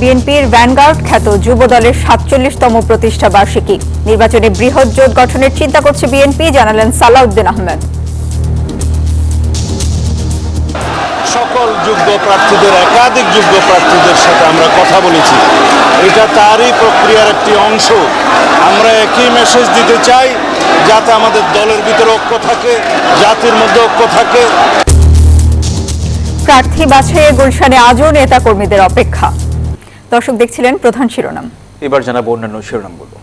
বিএনপির ভ্যানগার্ড খ্যাত যুব দলের ৪৭তম প্রতিষ্ঠা বার্ষিকী। নির্বাচনে বৃহৎ জোট গঠনের চিন্তা করছে বিএনপি, জানালেন সালাউদ্দিন আহমেদ। সকল যোগ্য প্রার্থীদের, একাধিক যোগ্য প্রার্থীদের সাথে আমরা কথা বলেছি। এটা তারই প্রক্রিয়ার একটি অংশ। আমরা একই মেসেজ দিতে চাই, যাতে আমাদের দলের ভিতরে ঐক্য থাকে, জাতির মধ্যে ঐক্য থাকে। প্রার্থী বাছাইয়ে গুলশানে আজও নেতা কর্মীদের অপেক্ষা। দর্শক দেখছিলেন প্রধান শিরোনাম। এবার জানাবো অন্যান্য শিরোনামগুলো।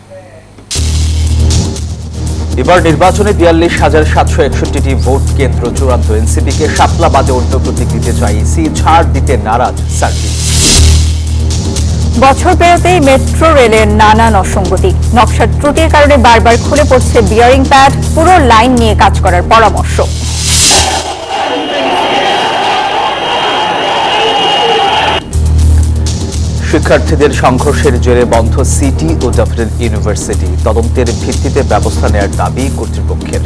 এবার নির্বাচনে ৪২,৭৬১টি ভোট কেন্দ্র চূড়ান্ত। এনসিপিকে শাপলা বাদে অন্য প্রতীক দিতে চাই ইসি, ছাড় দিতে নারাজ সার্ভিস। বছর পেরোতেই মেট্রো রেলের নানান অসঙ্গতি। নকশার ত্রুটির কারণে বারবার খুলে পড়ছে বিয়ারিং প্যাড, পুরো লাইন নিয়ে কাজ করার পরামর্শ। শিক্ষার্থীদের সংঘর্ষের জেরে বন্ধ সিটি ও জাফরের ইউনিভার্সিটি, তদন্তের ভিত্তিতে ব্যবস্থা নেওয়ার দাবি কর্তৃপক্ষের।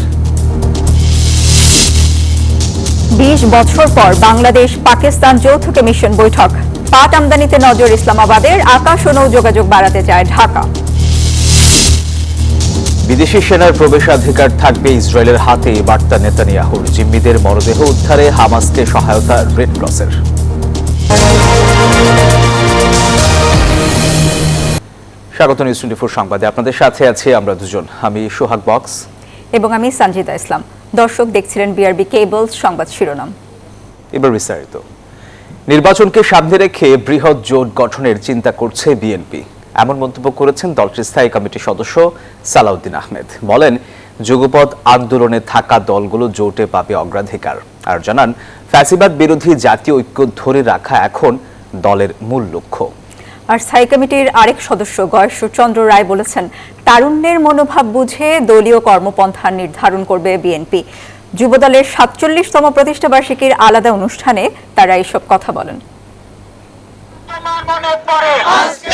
২০ বছর পর বাংলাদেশ পাকিস্তান যৌথ কমিশন বৈঠক। পাট আমদানিতে নজর ইসলামাবাদের, আকাশ ও নৌ যোগাযোগ বাড়াতে চায় ঢাকা। বিদেশি সেনার প্রবেশাধিকার থাকবে ইসরায়েলের হাতে, বার্তা নেতানিয়াহুর। জিম্মিদের মরদেহ উদ্ধারে হামাসকে সহায়তা রেড ক্রসের। স্বাগত নিউজ 24 সংবাদে, আপনাদের সাথে আছি আমরা দুজন। আমি সোহাগ বক্স এবং আমি সঞ্জিতা ইসলাম। দর্শক দেখছিলেন বিআরবি কেবলস সংবাদ শিরোনাম। এবার বিস্তারিত। নির্বাচনকে সামনে রেখে বৃহৎ জোট গঠনের চিন্তা করছে বিএনপি, এমন মন্তব্য করেছেন দলটির স্থায়ী কমিটির সদস্য সালাউদ্দিন আহমেদ। বলেন, যুগপৎ আন্দোলনে থাকা দলগুলো জোটে পাবে অগ্রাধিকার। আর জানান, ফ্যাসিবাদ বিরোধী জাতীয় ঐক্য ধরে রাখা এখন দলের মূল লক্ষ্য। আর স্থায়ী কমিটির আরেক সদস্য গয়েশ্বরচন্দ্র রায় বলেছেন, তারুণ্যের মনোভাব বুঝে দলীয় কর্মপন্থা নির্ধারণ করবে বিএনপি। যুবদলের ৪৭তম প্রতিষ্ঠা বার্ষিকীর আলাদা অনুষ্ঠানে তারা এইসব কথা বলেন।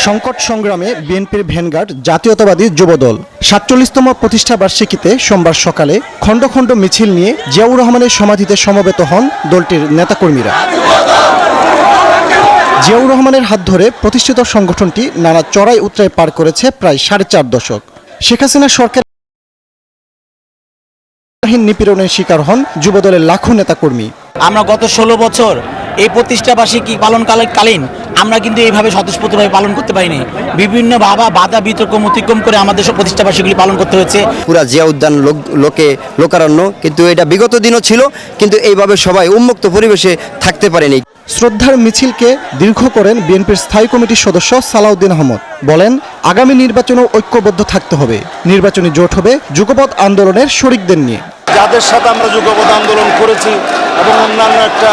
সংকট সংগ্রামে বিএনপির ভ্যানগার্ড জাতীয়তাবাদী যুবদল ৪৭তম প্রতিষ্ঠা বার্ষিকীতে সোমবার সকালে খণ্ড খণ্ড মিছিল নিয়ে জিয়াউর রহমানের সমাধিতে সমবেত হন দলটির নেতাকর্মীরা। জিয়াউর রহমানের হাত ধরে প্রতিষ্ঠিত সংগঠনটি নানা চড়াই উতরাই পার করেছে প্রায় ৪.৫ দশক। শেখ হাসিনা সরকার নিপীড়নের শিকার হন যুবদলের লাখো নেতাকর্মী। আমরা গত ১৬ বছর এই প্রতিষ্ঠা বার্ষিকী পালনকালীন আমরা কিন্তু এইভাবে স্বতঃস্ফূর্তভাবে পালন করতে পারিনি। বিভিন্ন বাধা বিতর্ক অতিক্রম করে আমাদের সব প্রতিষ্ঠা বার্ষিকী পালন করতে হয়েছে। পুরা জিয়া উদ্যান লোকারণ্য, কিন্তু এটা বিগত দিনও ছিল, কিন্তু এইভাবে সবাই উন্মুক্ত পরিবেশে থাকতে পারেনি। শ্রদ্ধার মিছিলকে দীর্ঘ করেন বিএনপির স্থায়ী কমিটির সদস্য সালাউদ্দিন আহমেদ। বলেন, আগামী নির্বাচনেও ঐক্যবদ্ধ থাকতে হবে। নির্বাচনী জোট হবে যুগপৎ আন্দোলনের শরিকদের নিয়ে। যাদের সাথে আমরা যুগপৎ আন্দোলন করেছি এবং অন্যান্য একটা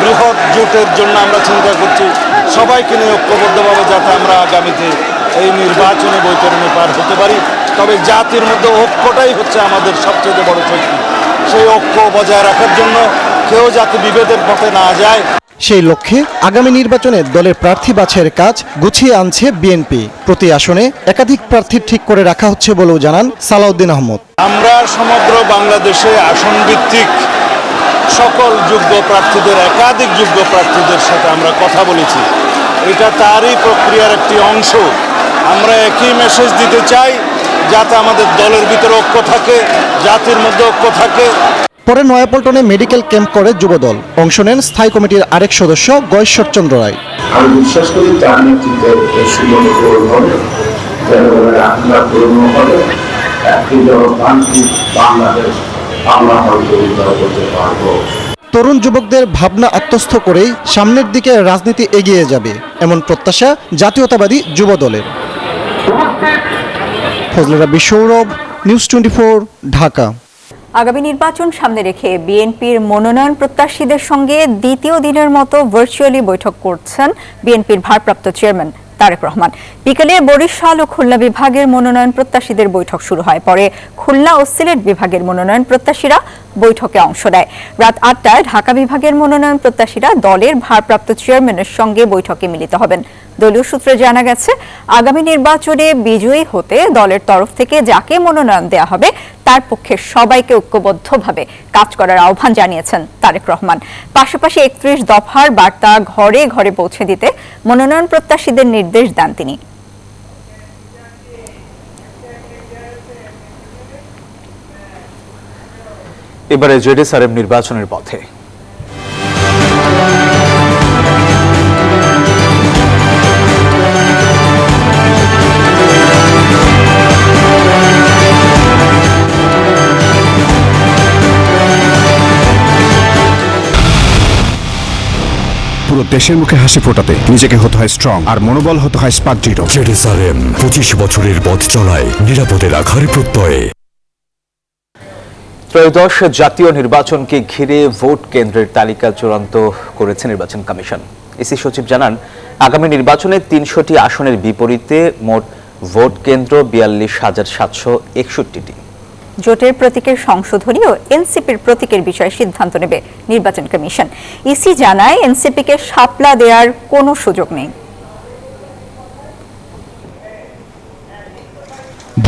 বৃহৎ জোটের জন্য আমরা চিন্তা করছি, সবাইকে নিয়ে ঐক্যবদ্ধভাবে যাতে আমরা আগামীতে এই নির্বাচনে বৈতরণে পার হতে পারি। তবে জাতির মধ্যে ঐক্যটাই হচ্ছে আমাদের সবচেয়ে বড় শক্তি। সেই ঐক্য বজায় রাখার জন্য কেউ যাতে বিভেদের পথে না যায়, সেই লক্ষ্যে আগামী নির্বাচনে দলের প্রার্থী বাছাইয়ের কাজ গুছিয়ে আনছে বিএনপি। প্রতি আসনে একাধিক প্রার্থী ঠিক করে রাখা হচ্ছে বলেও জানান সালাউদ্দিন আহমেদ। আমরা সমগ্র বাংলাদেশে আসন ভিত্তিক সকল যোগ্য প্রার্থীদের, একাধিক যোগ্য প্রার্থীদের সাথে আমরা কথা বলেছি। এটা তারই প্রক্রিয়ার একটি অংশ। আমরা একই মেসেজ দিতে চাই, যাতে আমাদের দলের ভিতরে ঐক্য থাকে, জাতির মধ্যে ঐক্য থাকে। পরে নয়াপল্টনে মেডিকেল ক্যাম্প করে যুবদল। অংশ নেন স্থায়ী কমিটির আরেক সদস্য গয়েশ্বরচন্দ্র রায়। আমি বিশ্বাস করি তার নেতৃত্বে সুন্দর পূরণ হবে, জনগণের আহ্লাদ পূরণ হবে, একটি জনতান্ত্রিক বাংলাদেশ আমরা হয়তো উদ্ধার করতে পারবো। তরুণ যুবকদের ভাবনা আত্মস্থ করেই সামনের দিকে রাজনীতি এগিয়ে যাবে, এমন প্রত্যাশা জাতীয়তাবাদী যুবদলের। ফজলে রাব্বী সৌরভ, নিউজ 24, ঢাকা। আগামী নির্বাচন সামনে রেখে বিএনপির মনোনয়ন প্রত্যাশীদের সঙ্গে দ্বিতীয় দিনের মতো ভার্চুয়ালি বৈঠক করছেন বিএনপির ভারপ্রাপ্ত চেয়ারম্যান তারেক রহমান। বিকেলে বরিশাল ও খুলনা বিভাগের মনোনয়ন প্রত্যাশীদের বৈঠক শুরু হয়। পরে খুলনা ও সিলেট বিভাগের মনোনয়ন প্রত্যাশীরা বৈঠকে অংশ নেয়। রাত ৮টায় ঢাকা বিভাগের মনোনয়ন প্রত্যাশীরা দলের ভারপ্রাপ্ত চেয়ারম্যানের সঙ্গে বৈঠকে মিলিত হবেন। দলীয় সূত্রে জানা গেছে, আগামী নির্বাচনে বিজয়ী হতে দলের তরফ থেকে যাকে মনোনয়ন দেওয়া হবে তার পক্ষে সবাইকে ঐক্যবদ্ধভাবে কাজ করার আহ্বান জানিয়েছেন তারেক রহমান। পাশাপাশি 31 দফার বার্তা ঘরে ঘরে পৌঁছে দিতে মনোনয়ন প্রত্যাশীদের নির্দেশ দেন তিনি। এবারে জেডএসআরএম নির্বাচনের পথে। পুরো দেশের মুখে হাসি ফোটাতে নিজেকে হতে হয় স্ট্রং আর মনোবল হতে হয় স্পার্ক জিরো। জেডএসআরএম 25 বছরের পথ চলায় নিরাপদে রাখার প্রত্যয়ে। ত্রয়োদশ জাতীয় নির্বাচনকে ঘিরে ভোট কেন্দ্রের তালিকা চূড়ান্ত করেছে নির্বাচন কমিশন। ইসি সচিব জানান, আগামী নির্বাচনে 300টি আসনের বিপরীতে মোট ভোট কেন্দ্র 42,761টি। জোটের প্রতীকের সংশোধনী ও এনসিপির প্রতীকের বিষয়ে সিদ্ধান্ত নেবে নির্বাচন কমিশন। ইসি জানায়, এনসিপিকে শাপলা দেওয়ার কোনো সুযোগ নেই।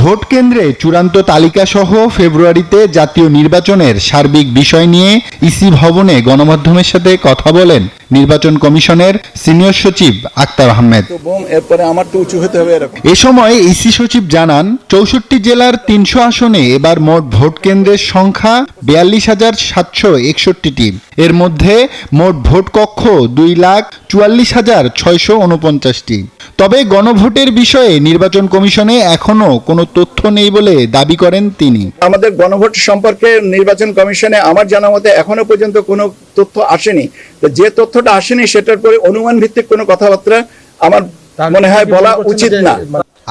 ভোট কেন্দ্রে চূড়ান্ত তালিকা সহ ফেব্রুয়ারিতে জাতীয় নির্বাচনের সার্বিক বিষয় নিয়ে ইসি ভবনে গণমাধ্যমের সাথে কথা বলেন নির্বাচন কমিশনের সিনিয়র সচিব আক্তার আহমেদ। এ সময় ইসি সচিব জানান, 64 জেলার 300 আসনে এবার মোট ভোট কেন্দ্রের সংখ্যা 42,761টি। এর মধ্যে মোট ভোট কক্ষ 2,44,649টি। তবে গণভোটের বিষয়ে নির্বাচন কমিশনে এখনো কোনো তথ্য নেই বলে দাবি করেন তিনি। আমাদের গণভোট সম্পর্কে নির্বাচন কমিশনে আমার জানা মতে এখনো পর্যন্ত কোনো তথ্য আসেনি। যে তথ্যটা আসেনি সেটার পরে অনুমান ভিত্তিক কোনো কথাবার্তা আমার মনে হয় বলা উচিত না।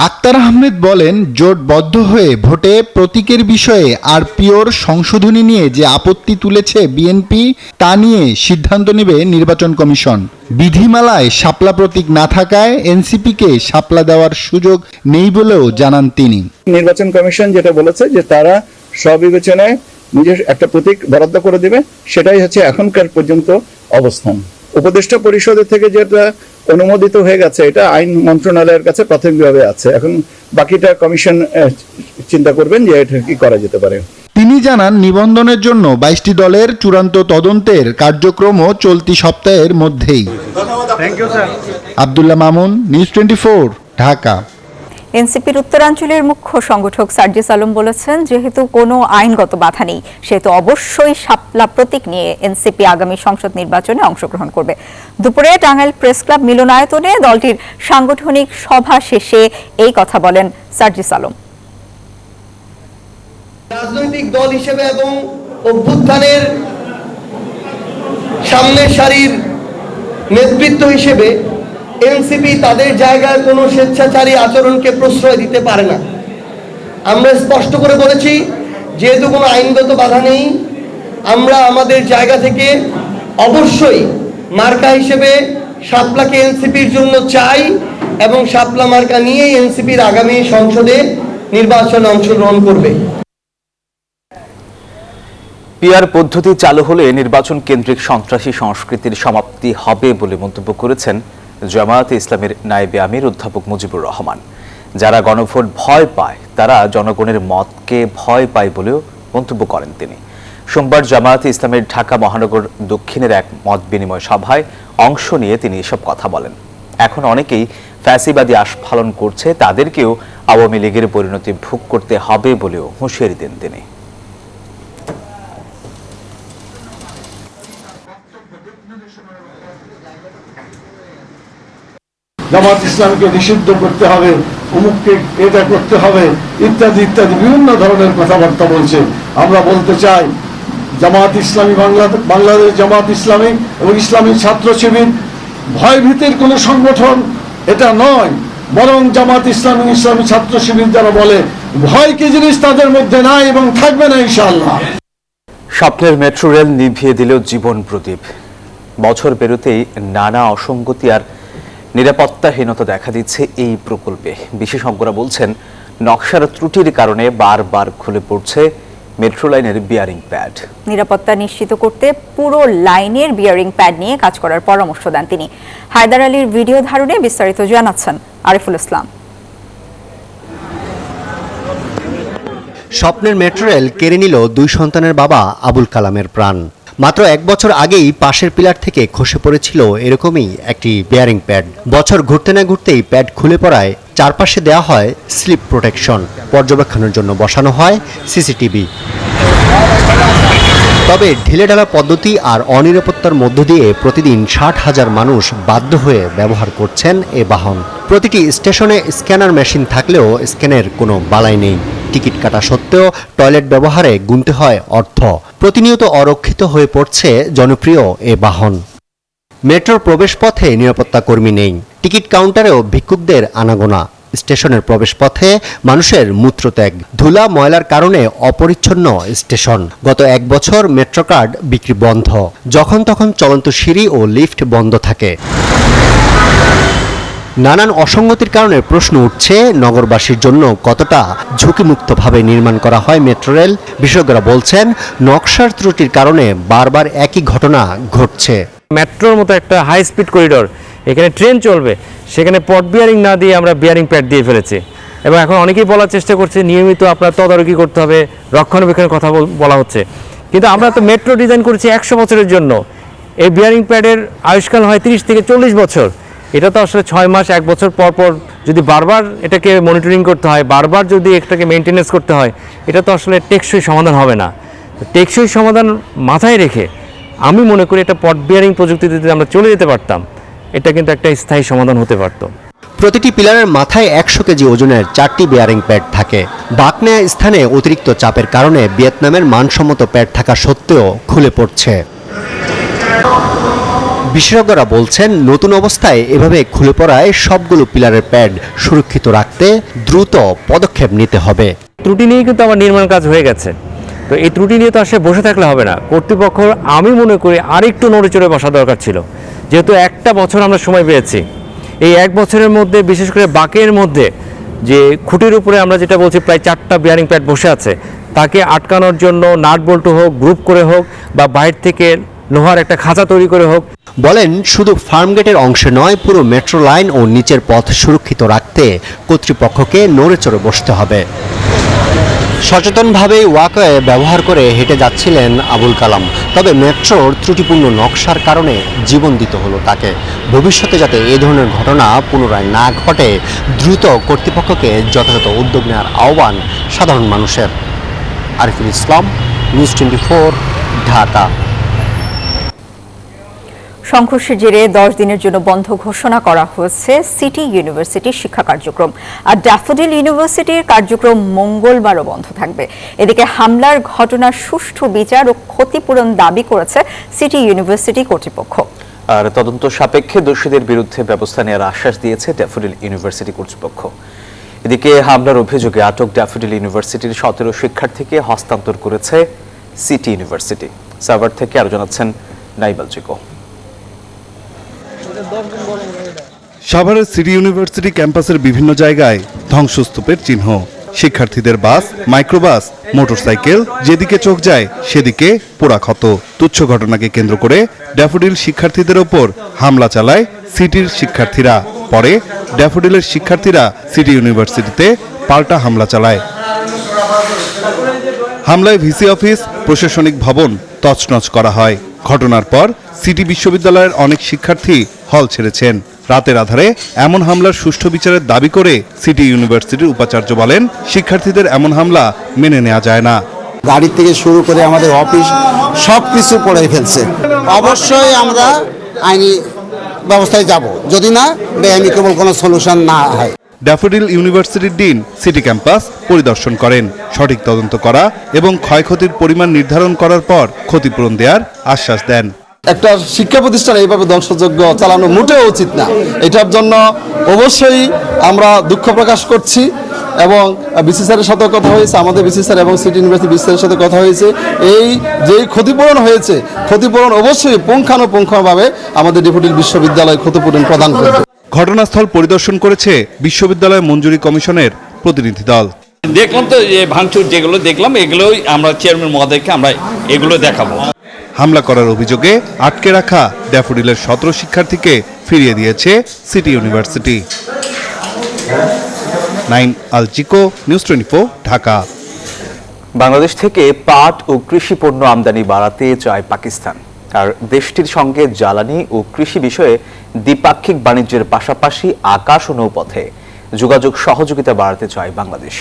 আক্তার আহমেদ বলেন, জোটবদ্ধ হয়ে ভোটে প্রতীকের বিষয়ে আরপিওর সংশোধনী নিয়ে যে আপত্তি তুলেছে বিএনপি, তা নিয়ে সিদ্ধান্ত নেবে নির্বাচন কমিশন। বিধিমালায় শাপলা প্রতীক না থাকায় এনসিপিকে শাপলা দেওয়ার সুযোগ নেই বলেও জানান তিনি। নির্বাচন কমিশন যেটা বলেছে যে তারা স্ববিবেচনায় নিজের একটা প্রতীক বরাদ্দ করে দিবে, সেটাই হচ্ছে এখনকার পর্যন্ত অবস্থান। উপদেষ্টা পরিষদের থেকে যেটা অনুমোদিত হয়ে গেছে, এটা আইন মন্ত্রণালয়ের কাছে প্রাথমিকভাবে আছে। এখন বাকিটা কমিশন চিন্তা করবেন যে এটা কি করা যেতে পারে। তিনি জানান, নিবন্ধনের জন্য 22টি দলের চূড়ান্ত তদন্তের কার্যক্রমও চলতি সপ্তাহের মধ্যেই। আব্দুল্লাহ মামুন, নিউজ 24, ঢাকা। এনসিপির উত্তরাঞ্চলের মুখ্য সংগঠক সার্জিস আলম বলেছেন, যেহেতু কোনো আইনগত বাধা নেই, সেহেতু অবশ্যই শাপলা প্রতীক নিয়ে এনসিপি আগামী সংসদ নির্বাচনে অংশগ্রহণ করবে। দুপুরে টাঙ্গাইল প্রেস ক্লাব মিলনায়তনে দলটির সাংগঠনিক সভা শেষে এই কথা বলেন সার্জিস আলম। রাজনৈতিক দল হিসেবে এবং অভ্যুত্থানের সামনের সারির নেতৃত্ব হিসেবে এনসিপি তাদের জায়গায় কোনো স্বেচ্ছাচারী আচরণকে প্রশ্রয় দিতে পারে না। আমরা স্পষ্ট করে বলেছি, যেহেতু কোনো আইনগত বাধা নেই, আমরা আমাদের জায়গা থেকে অবশ্যই মার্কা হিসেবে শাপলাকে এনসিপির জন্য চাই এবং শাপলা মার্কা নিয়েই এনসিপির আগামী সংসদে নির্বাচনে অংশগ্রহণ করবে। পিআর পদ্ধতি চালু হলে নির্বাচন কেন্দ্রিক সন্ত্রাসী সংস্কৃতির সমাপ্তি হবে বলে মন্তব্য করেছেন জামায়াতে ইসলামের নায়েবে আমির অধ্যাপক মুজিবুর রহমান। যারা গণভোট ভয় পায় তারা জনগণের মতকে ভয় পায় বলেও মন্তব্য করেন তিনি। সোমবার জামায়াতে ইসলামের ঢাকা মহানগর দক্ষিণের এক মত বিনিময় সভায় অংশ নিয়ে তিনি এসব কথা বলেন। এখন অনেকেই ফ্যাসিবাদী আস্ফালন করছে, তাদেরকেও আওয়ামী লীগের পরিণতি ভোগ করতে হবে বলেও হুঁশিয়ারি দেন তিনি। জামাত ইসলামকে নিষিদ্ধ করতে হবে, অমুককে এটা করতে হবে, ইত্যাদি ইত্যাদি বিভিন্ন ধরনের কথাবার্তা বলছে। আমরা বলতে চাই, জামাত ইসলামী বাংলাদেশ জামাত ইসলামী এবং ইসলামী ছাত্র শিবির ভয়ভীতির কোনো সংগঠন এটা নয়, বরং জামাত ইসলামী ইসলামী ছাত্র শিবির যারা বলে ভয় কি জিনিস তাদের মধ্যে নাই এবং থাকবে না ইনশাআল্লাহ। স্বপ্নের মেট্রো রেল নিভিয়ে দিল জীবন প্রদীপ। বছর পেরোতেই নানা অসঙ্গতি আর নিরাপত্তাহীনতা দেখা দিচ্ছে এই প্রকল্পে। বিশেষজ্ঞরা বলছেন, নকশার ত্রুটির কারণে বারবার খুলে পড়ছে মেট্রো লাইনের বিয়ারিং প্যাড। নিরাপত্তা নিশ্চিত করতে পুরো লাইনের বিয়ারিং প্যাড নিয়ে কাজ করার পরামর্শ দেন তিনি। হায়দার আলীর ভিডিও ধারণে বিস্তারিত জানাচ্ছেন আরিফুল ইসলাম। স্বপ্নের মেট্রো রেল কেড়ে নিল 2 সন্তানের বাবা আবুল কালামের প্রাণ। মাত্র 1 বছর আগেই পাশের পিলার থেকে খসে পড়েছিল এরকমই একটি বিয়ারিং প্যাড। বছর ঘুরতে না ঘুরতেই প্যাড খুলে পড়ায় চারপাশে দেওয়া হয় স্লিপ প্রোটেকশন, পর্যবেক্ষণের জন্য বসানো হয় সিসিটিভি। তবে ঢিলেঢালা পদ্ধতি আর অনিরাপত্তার মধ্য দিয়ে প্রতিদিন 60,000 মানুষ বাধ্য হয়ে ব্যবহার করছেন এ বাহন। প্রতিটি স্টেশনে স্ক্যানার মেশিন থাকলেও স্ক্যানের কোনো বালাই নেই। টিকিট কাটা সত্ত্বেও টয়লেট ব্যবহারে গুনতে হয় অর্থ। প্রতিনিয়ত অরক্ষিত হয়ে পড়ছে জনপ্রিয় এ বাহন। মেট্রোর প্রবেশপথে নিরাপত্তা কর্মী নেই, টিকিট কাউন্টারেও ভিক্ষুকদের আনাগোনা। স্টেশনের প্রবেশপথে মানুষের মূত্রত্যাগ, ধুলা ময়লার কারণে অপরিচ্ছন্ন স্টেশন। গত 1 বছর মেট্রো কার্ড বিক্রি বন্ধ, যখন তখন চলন্ত সিঁড়ি ও লিফট বন্ধ থাকে। নানান অসঙ্গতির কারণে প্রশ্ন উঠছে নগরবাসীর জন্য কতটা ঝুঁকিমুক্তভাবে নির্মাণ করা হয় মেট্রো রেল। বিশেষজ্ঞরা বলছেন নকশার ত্রুটির কারণে বারবার একই ঘটনা ঘটছে। মেট্রোর মতো একটা হাই স্পিড করিডোর, এখানে ট্রেন চলবে, সেখানে পট বিয়ারিং না দিয়ে আমরা বিয়ারিং প্যাড দিয়ে ফেলেছি। এবং এখন অনেকেই বলার চেষ্টা করছে নিয়মিত আপনার তদারকি করতে হবে, রক্ষণাবেক্ষণের কথা বলা হচ্ছে। কিন্তু আমরা তো মেট্রো ডিজাইন করেছি 100 বছরের জন্য। এই বিয়ারিং প্যাডের আয়ুষ্কাল হয় 30 থেকে 40 বছর। এটা তো আসলে 6 মাস 1 বছর পর পর যদি বারবার এটাকে মনিটরিং করতে হয়, বারবার যদি এটাকে মেনটেনেন্স করতে হয়, এটা তো আসলে টেকসই সমাধান হবে না। টেকসই সমাধান মাথায় রেখে আমি মনে করি এটা পট বিয়ারিং প্রযুক্তিতে যদি আমরা চলে যেতে পারতাম, এটা কিন্তু একটা স্থায়ী সমাধান হতে পারত। প্রতিটি পিলারের মাথায় 100 কেজি ওজনের 4টি বিয়ারিং প্যাড থাকে। বাঁক নেয়া স্থানে অতিরিক্ত চাপের কারণে ভিয়েতনামের মানসম্মত প্যাড থাকা সত্ত্বেও খুলে পড়ছে। বিশেষজ্ঞরা বলছেন নতুন অবস্থায় এভাবে খুলে পড়ায় সবগুলো পিলারের প্যাড সুরক্ষিত রাখতে দ্রুত পদক্ষেপ নিতে হবে। ত্রুটি নিয়ে কিন্তু আমার নির্মাণ কাজ হয়ে গেছে, তো এই ত্রুটি নিয়ে তো আসলে বসে থাকলে হবে না। কর্তৃপক্ষ আমি মনে করি আরেকটু নড়েচড়ে বসা দরকার ছিল, যেহেতু 1 বছর আমরা সময় পেয়েছি। এই 1 বছরের মধ্যে বিশেষ করে বাঁকের মধ্যে যে খুঁটির উপরে আমরা যেটা বলছি প্রায় 4টা বিয়ারিং প্যাড বসে আছে, তাকে আটকানোর জন্য নাট বল্টু হোক, গ্রুপ করে হোক বা বাইরে থেকে লোহার একটা খাঁচা তৈরি করে হোক। বলেন শুধু ফার্মগেটের অংশে নয়, পুরো মেট্রো লাইন ও নিচের পথ সুরক্ষিত রাখতে কর্তৃপক্ষকে নড়েচড়ে বসতে হবে। সচেতনভাবে ওয়াকওয়ে ব্যবহার করে হেঁটে যাচ্ছিলেন আবুল কালাম। তবে মেট্রোর ত্রুটিপূর্ণ নকশার কারণে জীবন দিতে হলো তাকে। ভবিষ্যতে যাতে এই ধরনের ঘটনা পুনরায় না ঘটে, দ্রুত কর্তৃপক্ষকে যথাযথ উদ্যোগ নেওয়ার আহ্বান সাধারণ মানুষের। আরিফুল ইসলাম, নিউজ 24, ঢাকা। সংঘর্ষের জেরে 10 দিনের জন্য বন্ধ ঘোষণা করা হয়েছে সিটি ইউনিভার্সিটির শিক্ষা কার্যক্রম। আর ড্যাফোডিল ইউনিভার্সিটির কার্যক্রম মঙ্গলবারও বন্ধ থাকবে। এদিকে হামলার ঘটনার সুষ্ঠু বিচার ও ক্ষতিপূরণ দাবি করেছে সিটি ইউনিভার্সিটি কর্তৃপক্ষ। আর তদন্ত সাপেক্ষে দোষীদের বিরুদ্ধে ব্যবস্থা নেওয়ার আশ্বাস দিয়েছে ড্যাফোডিল ইউনিভার্সিটি কর্তৃপক্ষ। এদিকে হামলার অভিযোগে আটক ড্যাফোডিল ইউনিভার্সিটির 17 শিক্ষার্থীকে হস্তান্তর করেছে সিটি ইউনিভার্সিটি। সাভার থেকে আরো জানাচ্ছেন নাইবাল চিকো। সাভারের সিটি ইউনিভার্সিটি ক্যাম্পাসের বিভিন্ন জায়গায় ধ্বংসস্তূপের চিহ্ন। শিক্ষার্থীদের বাস, মাইক্রোবাস, মোটরসাইকেল যেদিকে চোখ যায় সেদিকে পোড়া ক্ষত। তুচ্ছ ঘটনাকে কেন্দ্র করে ড্যাফোডিল শিক্ষার্থীদের ওপর হামলা চালায় সিটির শিক্ষার্থীরা। পরে ড্যাফোডিলের শিক্ষার্থীরা সিটি ইউনিভার্সিটিতে পাল্টা হামলা চালায়। হামলায় ভিসি অফিস, প্রশাসনিক ভবন তছনছ করা হয়। ঘটনার পর সিটি বিশ্ববিদ্যালয়ের অনেক শিক্ষার্থী হল ছেড়েছেন। রাতের আধারে এমন হামলার সুষ্ঠু বিচারের দাবি করে সিটি ইউনিভার্সিটির উপাচার্য বলেন, শিক্ষার্থীদের এমন হামলা মেনে নেওয়া যায় না। গাড়ি থেকে শুরু করে আমাদের অফিস সবকিছু পড়ে ফেলছে। অবশ্যই আমরা আইনি ব্যবস্থায় যাব, যদি না বেআইনিকেবল কোনো সলিউশন না হয়। ড্যাফোডিল ইউনিভার্সিটির ডিন সিটি ক্যাম্পাস পরিদর্শন করেন। সঠিক তদন্ত করা এবং ক্ষয়ক্ষতির পরিমাণ নির্ধারণ করার পর ক্ষতিপূরণ দেওয়ার আশ্বাস দেন। একটা শিক্ষা প্রতিষ্ঠান এইভাবে ধ্বংসযজ্ঞ চালানো মোটেও উচিত না। এটার জন্য অবশ্যই আমরা দুঃখ প্রকাশ করছি এবং বিসি স্যারের সাথে কথা হয়েছে, আমাদের বিসি স্যার এবং সিটি ইউনিভার্সিটি বিসি স্যারের সাথে কথা হয়েছে। এই যেই ক্ষতিপূরণ হয়েছে, ক্ষতিপূরণ অবশ্যই পুঙ্খানুপুঙ্খভাবে আমাদের ড্যাফোডিল বিশ্ববিদ্যালয় ক্ষতিপূরণ প্রদান করবে। ঘটনাস্থল পরিদর্শন করেছে বিশ্ববিদ্যালয় মঞ্জুরি কমিশনের প্রতিনিধি দল। দেখলাম তো যে ভাঙচুর যেগুলো দেখলাম এগুলোই আমরা চেয়ারম্যান মহোদয়কে আমরা এগুলো দেখাবো। হামলা করার অভিযোগে আটকে রাখা ড্যাফোডিলের 17 শিক্ষার্থীকে ফিরিয়ে দিয়েছে সিটি ইউনিভার্সিটি। নাইম আলচিকো, নিউজ 24, ঢাকা। বাংলাদেশ থেকে পাট ও কৃষি পণ্য আমদানি বাড়াতে চায় পাকিস্তান, আর দেশটির সঙ্গে জ্বালানি ও কৃষি বিষয়ে দ্বিপাক্ষিক বাণিজ্যের পাশাপাশি আকাশ ও নৌপথে যোগাযোগ সহযোগিতা বাড়াতে চায় বাংলাদেশ।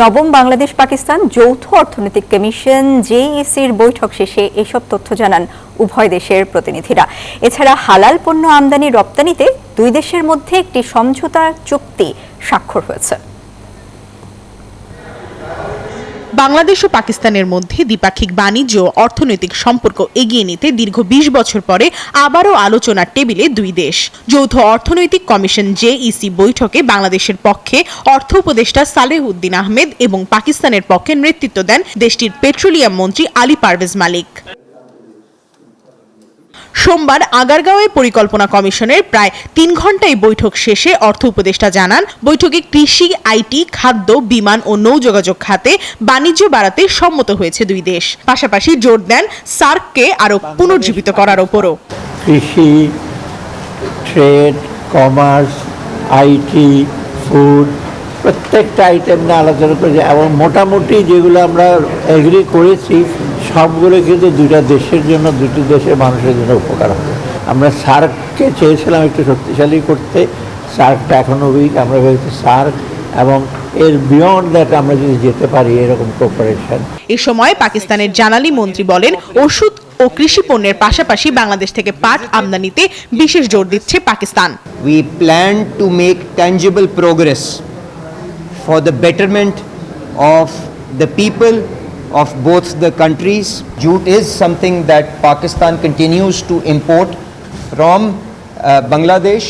নবম বাংলাদেশ পাকিস্তান যৌথ অর্থনৈতিক কমিশন জেইসির বৈঠক শেষে এসব তথ্য জানান উভয় দেশের প্রতিনিধিরা। এছাড়া হালাল পণ্য আমদানি রপ্তানিতে দুই দেশের মধ্যে একটি সমঝোতা চুক্তি স্বাক্ষর হয়েছে। বাংলাদেশ ও পাকিস্তানের মধ্যে দ্বিপাক্ষিক বাণিজ্য ও অর্থনৈতিক সম্পর্ক এগিয়ে নিতে দীর্ঘ 20 বছর পরে আবারও আলোচনার টেবিলে দুই দেশ। যৌথ অর্থনৈতিক কমিশন জেইসি বৈঠকে বাংলাদেশের পক্ষে অর্থ উপদেষ্টা সালেহ উদ্দিন আহমেদ এবং পাকিস্তানের পক্ষে নেতৃত্ব দেন দেশটির পেট্রোলিয়াম মন্ত্রী আলী পারভেজ মালিক। সোমবার আগারগাঁওয়ে পরিকল্পনা কমিশনের প্রায় 3 ঘণ্টায় বৈঠক শেষে অর্থ উপদেষ্টা জানান, বৈঠকে কৃষি, আইটি, খাদ্য, বিমান ও নৌযোগাযোগ খাতে বাণিজ্য বাড়াতে সম্মত হয়েছে দুই দেশ। পাশাপাশি জোর দেন সার্ককে আরও পুনর্জীবিত করার ওপরও। কৃষি, ট্রেড, কমার্স, আইটি, ফুড প্রত্যেকটা আইটেম নিয়ে আলোচনা করেছি এবং মোটামুটি যেগুলো আমরা এগ্রি করেছি সবগুলো কিন্তু দুইটা দেশের জন্য, দুটি দেশের মানুষের জন্য উপকার হবে। আমরা সার্ককে চেয়েছিলাম একটু শক্তিশালী করতে, সার্কটা এখনও উইক। আমরা ভেবেছি সার্ক এবং এর বিয়ন্ড দ্যাট আমরা যদি যেতে পারি এরকম কোঅপারেশন। এ সময় পাকিস্তানের জ্বালানি মন্ত্রী বলেন, ওষুধ ও কৃষি পণ্যের পাশাপাশি বাংলাদেশ থেকে পাট আমদানিতে বিশেষ জোর দিচ্ছে Pakistan. We plan to make tangible progress for the betterment of the people of both the countries. Jute is something that Pakistan continues to import from Bangladesh,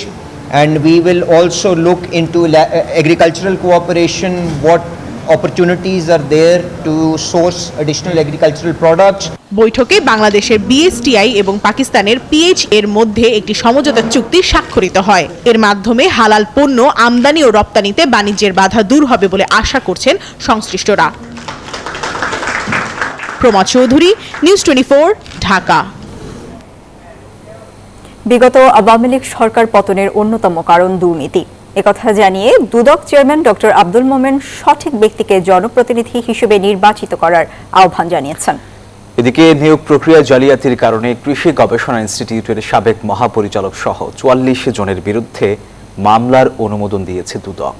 and we will also look into agricultural cooperation, what opportunities are there to source additional agricultural products. বৈঠকে বাংলাদেশের BSTI এবং পাকিস্তানের pH এর মধ্যে একটি সমঝোতা চুক্তি স্বাক্ষরিত হয়। এর মাধ্যমে হালাল পণ্য আমদানি ও রপ্তানিতে বাণিজ্যের বাধা দূর হবে বলে আশা করছেন সংশ্লিষ্টরা। প্রমা চৌধুরী, নিউজ 24, ঢাকা। বিগত আওয়ামী লীগ সরকার পতনের অন্যতম কারণ দুর্নীতি, একথা জানিয়ে দুদক চেয়ারম্যান ডক্টর আব্দুল মোমেন সঠিক ব্যক্তিকে জনপ্রতিনিধি হিসেবে নির্বাচিত করার আহ্বান জানিয়েছেন। এদিকে নিয়োগ প্রক্রিয়া জালিয়াতির কারণে কৃষি গবেষণা ইনস্টিটিউটের সাবেক মহাপরিচালক সহ 44 জনের বিরুদ্ধে মামলার অনুমোদন দিয়েছে দুদক।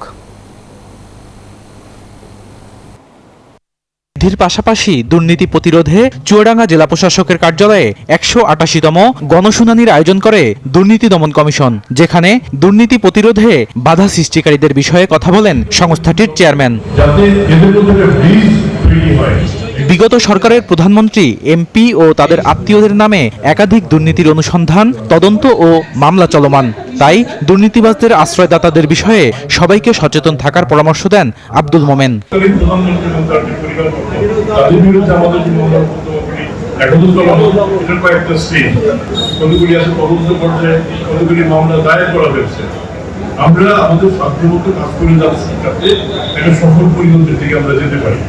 বৃদ্ধির পাশাপাশি দুর্নীতি প্রতিরোধে চুয়াডাঙ্গা জেলা প্রশাসকের কার্যালয়ে 188তম গণশুনানির আয়োজন করে দুর্নীতি দমন কমিশন, যেখানে দুর্নীতি প্রতিরোধে বাধা সৃষ্টিকারীদের বিষয়ে কথা বলেন সংস্থাটির চেয়ারম্যান। বিগত সরকারের প্রধানমন্ত্রী, এমপি ও তাদের আত্মীয়দের নামে একাধিক দুর্নীতির অনুসন্ধান, তদন্ত ও মামলা চলমান। তাই দুর্নীতিবাজদের আশ্রয়দাতাদের বিষয়ে সবাইকে সচেতন থাকার পরামর্শ দেন আব্দুল মোমেন। আমরা আমাদের সাধ্যমতো কাজ করে যাচ্ছি যাতে একটা সফল পরিণতির দিকে আমরা যেতে পারি।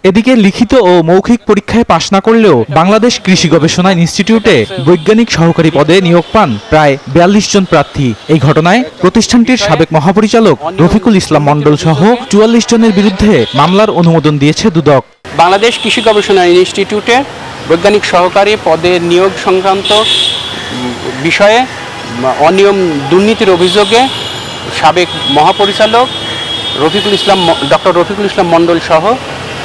এদিকে লিখিত ও মৌখিক পরীক্ষায় পাশ না করলেও বাংলাদেশ কৃষি গবেষণা ইনস্টিটিউটে বৈজ্ঞানিক সহকারী পদে নিয়োগ পান প্রায় 42 জন প্রার্থী। এই ঘটনায় প্রতিষ্ঠানটির সাবেক মহাপরিচালক রফিকুল ইসলাম মণ্ডল সহ 44 জনের বিরুদ্ধে মামলার অনুমোদন দিয়েছে দুদক। বাংলাদেশ কৃষি গবেষণা ইনস্টিটিউটে বৈজ্ঞানিক সহকারী পদে নিয়োগ সংক্রান্ত বিষয়ে অনিয়ম দুর্নীতির অভিযোগে সাবেক মহাপরিচালক ডক্টর রফিকুল ইসলাম মণ্ডল সহ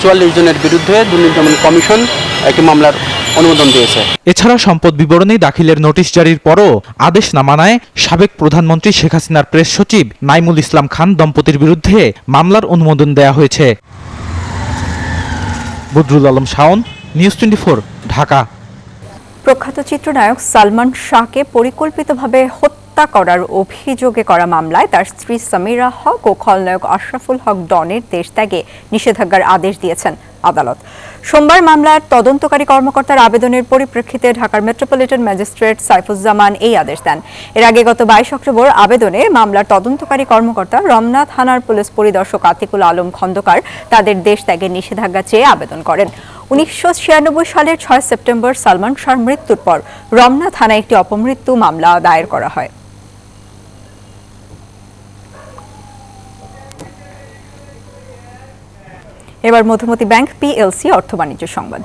44 জনের বিরুদ্ধে দুর্নীতি দমন কমিশন একটি মামলার অনুমোদন দিয়েছে। এছাড়া সম্পদ বিবরণী দাখিলের নোটিশ জারির পরও আদেশ না মানায় সাবেক প্রধানমন্ত্রী শেখ হাসিনার প্রেস সচিব নাইমুল ইসলাম খান দম্পতির বিরুদ্ধে মামলার অনুমোদন দেয়া হয়েছে। বদরুল আলম শাওন, নিউজ 24, ঢাকা। প্রখ্যাত চিত্রনায়ক সালমান শাহকে পরিকল্পিতভাবে হত্যা করার অভিযোগে করা মামলায় তার স্ত্রী সামিরা হক ও খলনায়ক আশরাফুল হক ডনের দেশ ত্যাগে নিষেধাজ্ঞার আদেশ দিয়েছেন আদালত। সোমবার মামলার তদন্তকারী কর্মকর্তার আবেদনের পরিপ্রেক্ষিতে ঢাকার মেট্রোপলিটন ম্যাজিস্ট্রেট সাইফুজ্জামান এই আদেশ দেন। এর আগে গত 22 অক্টোবর আবেদনে মামলার তদন্তকারী কর্মকর্তা রমনা থানার পুলিশ পরিদর্শক আতিকুল আলম খন্দকার তাদের দেশ ত্যাগের নিষেধাজ্ঞা চেয়ে আবেদন করেন। 1996 সালের 6 সেপ্টেম্বর সালমান শাহর মৃত্যুর পর রমনা থানায় একটি অপমৃত্যু মামলা দায়ের করা হয়। এবার মধুমতি ব্যাংক পিএলসি অর্থ বাণিজ্য সংবাদ।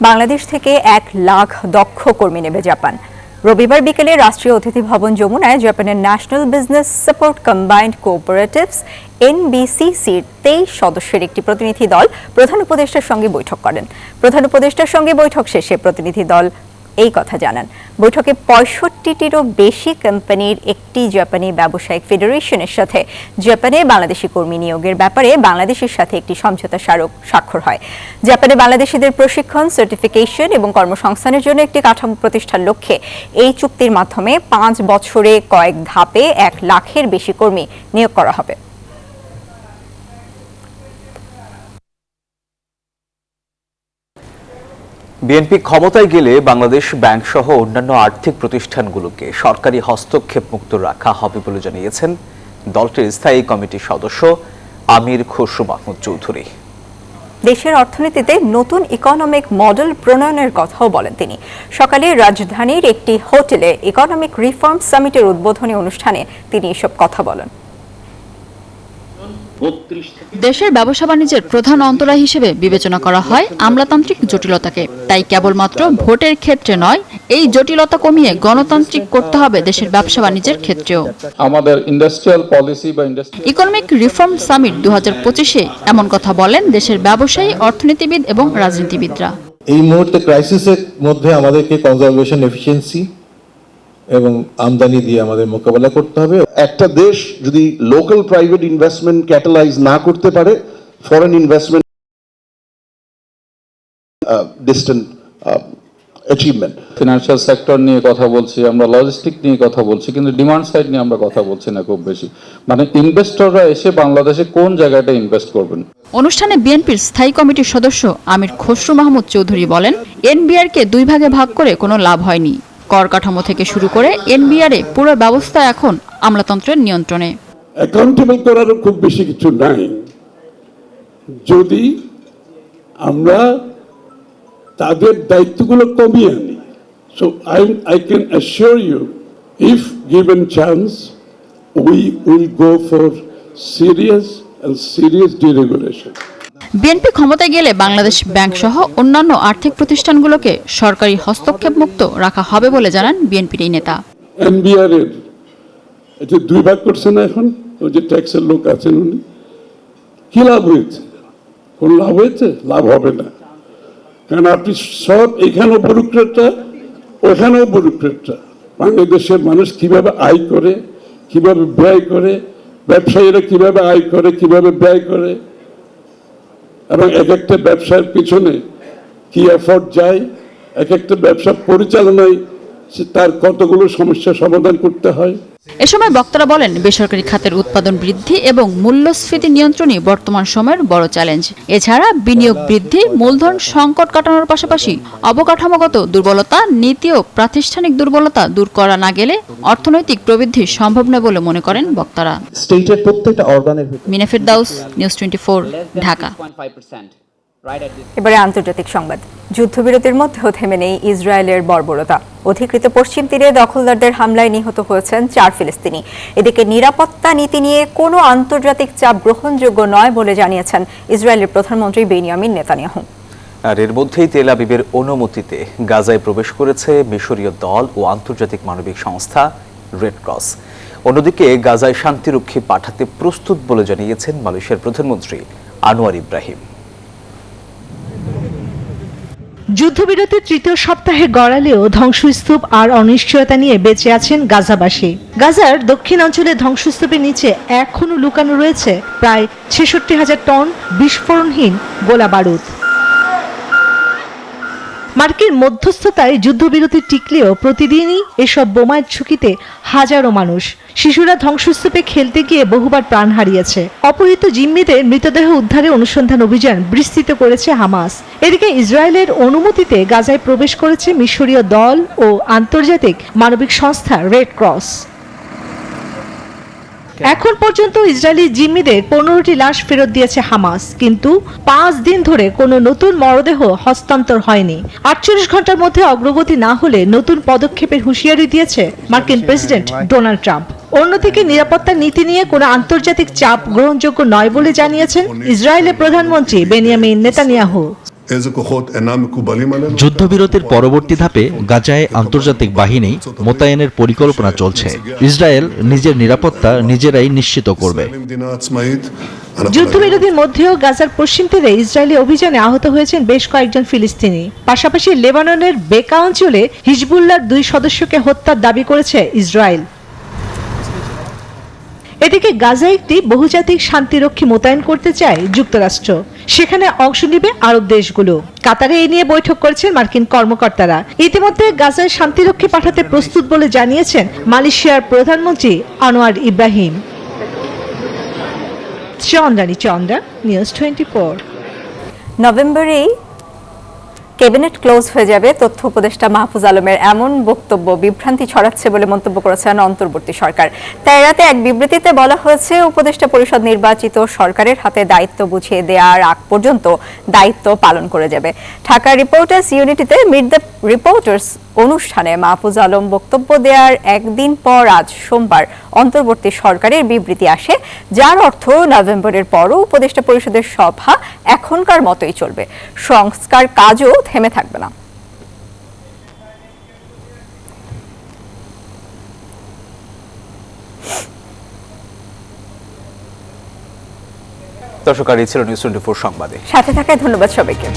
বাংলাদেশ থেকে 1 লাখ দক্ষ কর্মী নেবে জাপান। রবিবার বিকেলে রাষ্ট্রীয় অতিথি ভবন যমুনায় জাপানের national business support combined cooperatives NBCCর 23 সদস্যের একটি প্রতিনিধি দল প্রধান উপদেষ্টার সঙ্গে বৈঠক করেন। প্রধান উপদেষ্টার সঙ্গে বৈঠক শেষে প্রতিনিধি দল এই কথা জানান। বৈঠকে 65টিরও বেশি কোম্পানির একটি জাপানি ব্যবসায়িক ফেডারেশনের সাথে জাপানে বাংলাদেশি কর্মী নিয়োগের ব্যাপারে বাংলাদেশের সাথে একটি সমঝোতা স্মারক স্বাক্ষর হয়। জাপানে বাংলাদেশিদের প্রশিক্ষণ, সার্টিফিকেশন এবং কর্মসংস্থানের জন্য একটি কাঠামো প্রতিষ্ঠার লক্ষ্যে এই চুক্তির মাধ্যমে 5 বছরে কয়েক ধাপে 1 লাখের বেশি কর্মী নিয়োগ করা হবে। বিএনপি ক্ষমতায় গেলে বাংলাদেশ ব্যাংক সহ অন্যান্য আর্থিক প্রতিষ্ঠানগুলোকে সরকারি হস্তক্ষেপ মুক্ত রাখা হবে বলে জানিয়েছেন দলটির স্থায়ী কমিটির সদস্য আমির খসরু মাহমুদ চৌধুরী। দেশের অর্থনীতিতে নতুন ইকোনমিক মডেল প্রণয়নের কথাও বলেন তিনি। সকালে রাজধানীর একটি হোটেলে ইকোনমিক রিফর্ম সামিটের উদ্বোধনী অনুষ্ঠানে তিনি এসব কথা বলেন। দেশের ব্যবসা বাণিজ্যের প্রধান অন্তরায় হিসেবে বিবেচনা করা হয় আমলাতান্ত্রিক জটিলতাকে। তাই কেবলমাত্র ভোটের ক্ষেত্রে নয়, এই জটিলতা কমিয়ে গণতান্ত্রিক করতে হবে দেশের ব্যবসা বাণিজ্যের ক্ষেত্রেও। আমাদের ইন্ডাস্ট্রিয়াল পলিসি বা ইকোনমিক রিফর্ম সামিট 2025-এ এমন কথা বলেন দেশের ব্যবসায়ী, অর্থনীতিবিদ এবং রাজনীতিবিদরা। এই মুহূর্তে ক্রাইসিসের মধ্যে আমাদেরকে কনজারভেশন, এফিসিয়েন্সি এবং আমদানি দিয়ে আমাদের মোকাবেলা করতে হবে। একটা দেশ যদি লোকাল প্রাইভেট ইনভেস্টমেন্ট ক্যাটালাইজ না করতে পারে, foreign investment distant achievement. Financial sector নিয়ে কথা বলছি আমরা, লজিস্টিক নিয়ে কথা বলছি, কিন্তু ডিমান্ড সাইড নিয়ে আমরা কথা বলছি না খুব বেশি। মানে ইনভেস্টররা এসে বাংলাদেশে কোন জায়গাটা ইনভেস্ট করবেন। অনুষ্ঠানে বিএনপির স্থায়ী কমিটির সদস্য আমির খসরু মাহমুদ চৌধুরী বলেন, এনবিআরকে 2 ভাগে ভাগ করে কোনো লাভ হয়নি। কর কাঠামো থেকে শুরু করে এনবিআর এ পুরো ব্যবস্থা এখন আমলাতন্ত্রের নিয়ন্ত্রণে। অ্যাকাউন্টেবল করার খুব বেশি কিছু নাই, যদি আমরা তাদের দায়িত্বগুলো কমিয়ে আনি। So I can assure you, if given chance, we will go for serious deregulation. BNP ক্ষমতায় গেলে বাংলাদেশ ব্যাংক সহ অন্যান্য আর্থিক প্রতিষ্ঠানগুলোকে সরকারি হস্তক্ষেপ মুক্ত রাখা হবে বলে জানান বিএনপির এই নেতা। এনবিআর এর এটা 2 ভাগ করছে না এখন, ওই যে ট্যাক্সের লোক আছেন উনি, কি লাভ হয়েছে? কোন লাভ হয়েছে? লাভ হবে না, কারণ আপনি সব এখানেও ব্যুরোক্রেটরা, ওখানেও ব্যুরোক্রেটরা। বাংলাদেশের মানুষ কিভাবে আয় করে, কিভাবে ব্যয় করে, ব্যবসায়ীরা কিভাবে আয় করে, কিভাবে ব্যয় করে, এবং এক একটা ব্যবসার পিছনে কি এফোর্ট যায়, এক একটা ব্যবসা পরিচালনায় তার কতগুলো সমস্যা সমাধান করতে হয়। এ সময় বক্তারা বলেন, বেসরকারি খাতের উৎপাদন বৃদ্ধি এবং মূল্যস্ফীতি নিয়ন্ত্রণই বর্তমান সময়ের বড় চ্যালেঞ্জ। এছাড়া বিনিয়োগ বৃদ্ধি, মূলধন সংকট কাটানোর পাশাপাশি অবকাঠামোগত দুর্বলতা, নীতি ও প্রাতিষ্ঠানিক দুর্বলতা দূর করা না গেলে অর্থনৈতিক প্রবৃদ্ধি সম্ভব নয় বলে মনে করেন বক্তারা। স্টেটের প্রত্যেকটা অর্গানের মিনা ফেরদাউস, নিউজ 24, ঢাকা। এবারে আন্তর্জাতিক সংবাদ। যুদ্ধবিরতির মধ্যেও থেমে নেই ইসরায়েলের বর্বরতা। অধিকৃত পশ্চিম তীরে দখলদারদের হামলায় নিহত হয়েছেন 4 ফিলিস্তিনি। এদিকে নিরাপত্তা নীতি নিয়ে কোনো আন্তর্জাতিক চাপ গ্রহণযোগ্য নয় বলে জানিয়েছেন ইসরায়েলের প্রধানমন্ত্রী বেনিয়ামিন নেতানিয়াহু। আর এর মধ্যেই তেল আবিবের অনুমতিতে গাজায় প্রবেশ করেছে মিশরীয় দল ও আন্তর্জাতিক মানবিক সংস্থা রেড ক্রস। অন্যদিকে গাজায় শান্তিরক্ষী পাঠাতে প্রস্তুত বলে জানিয়েছেন মালয়েশিয়ার প্রধানমন্ত্রী আনোয়ার ইব্রাহিম। যুদ্ধবিরতির 3য় সপ্তাহে গড়ালেও ধ্বংসস্তূপ আর অনিশ্চয়তা নিয়ে বেঁচে আছেন গাজাবাসী। গাজার দক্ষিণাঞ্চলে ধ্বংসস্তূপের নিচে এখনো লুকানো রয়েছে প্রায় 66,000 টন বিস্ফোরণহীন গোলা বারুদ। মার্কিন মধ্যস্থতায় যুদ্ধবিরতি টিকলেও প্রতিদিনই এসব বোমার ঝুঁকিতে হাজারো মানুষ, শিশুরা ধ্বংসস্তূপে খেলতে গিয়ে বহুবার প্রাণ হারিয়েছে। অপহৃত জিম্মিদের মৃতদেহ উদ্ধারে অনুসন্ধান অভিযান বিস্তৃত করেছে হামাস। এদিকে ইসরায়েলের অনুমতিতে গাজায় প্রবেশ করেছে মিশরীয় দল ও আন্তর্জাতিক মানবিক সংস্থা রেড ক্রস। এখন পর্যন্ত ইসরায়েলি জিম্মিদের 15টি লাশ ফেরত দিয়েছে হামাস, কিন্তু 5 দিন ধরে কোনো নতুন মরদেহ হস্তান্তর হয়নি। 48 ঘন্টার মধ্যে অগ্রগতি না হলে নতুন পদক্ষেপের হুঁশিয়ারি দিয়েছে মার্কিন প্রেসিডেন্ট ডোনাল্ড ট্রাম্প। অন্যদিকে নিরাপত্তা নীতি নিয়ে কোনো আন্তর্জাতিক চাপ গ্রহণযোগ্য নয় বলে জানিয়েছেন ইসরায়েলের প্রধানমন্ত্রী বেনিয়ামিন নেতানিয়াহু। যুদ্ধবিরতির পরবর্তী ধাপে গাজায় আন্তর্জাতিক বাহিনী মোতায়েনের পরিকল্পনা চলছে। ইসরায়েল নিজের নিরাপত্তা নিজেরাই নিশ্চিত করবে। যুদ্ধবিরতির মধ্যেও গাজার পশ্চিম তীরে ইসরায়েলি অভিযানে আহত হয়েছেন বেশ কয়েকজন ফিলিস্তিনি। পাশাপাশি লেবাননের বেকা অঞ্চলে হিজবুল্লাহর 2 সদস্যকে হত্যার দাবি করেছে ইসরায়েল। এদিকে গাজায় একটি বহুজাতিক শান্তিরক্ষী মোতায়েন করতে চায় যুক্তরাষ্ট্র। সেখানে অংশ নেবে আরব দেশগুলো। কাতারে এই নিয়ে বৈঠক করেছেন মার্কিন কর্মকর্তারা। ইতিমধ্যে গাজায় শান্তিরক্ষী পাঠাতে প্রস্তুত বলে জানিয়েছেন মালয়েশিয়ার প্রধানমন্ত্রী আনোয়ার ইব্রাহিম। চন্দ্রা, নিউজ 24। নভেম্বরেই ক্যাবিনেট ক্লোজ হয়ে যাবে, তথ্য উপদেষ্টা মাহফুজ আলমের এমন বক্তব্য বিভ্রান্তি ছড়াচ্ছে বলে মন্তব্য করেছেন অন্তর্বর্তী সরকার। তাই রাতে এক বিবৃতিতে বলা হয়েছে, উপদেষ্টা পরিষদ নির্বাচিত সরকারের হাতে দায়িত্ব বুঝিয়ে দেওয়ার আগ পর্যন্ত দায়িত্ব পালন করে যাবে। ঢাকা রিপোর্টার্স ইউনিটিতে মিট দ্য রিপোর্টার্স অনুষ্ঠানে মাহফুজ আলম বক্তব্য দেওয়ার একদিন পর আজ সোমবার অন্তর্বর্তী সরকারের বিবৃতি আসে, যার অর্থ নভেম্বরের পরও উপদেষ্টা পরিষদের সভা এখনকার মতোই চলবে, সংস্কার কাজও থেমে থাকবে না। দর্শক, আর এই ছিল নিউজ 24 সংবাদে। সাথে থাকায় ধন্যবাদ সবাইকে।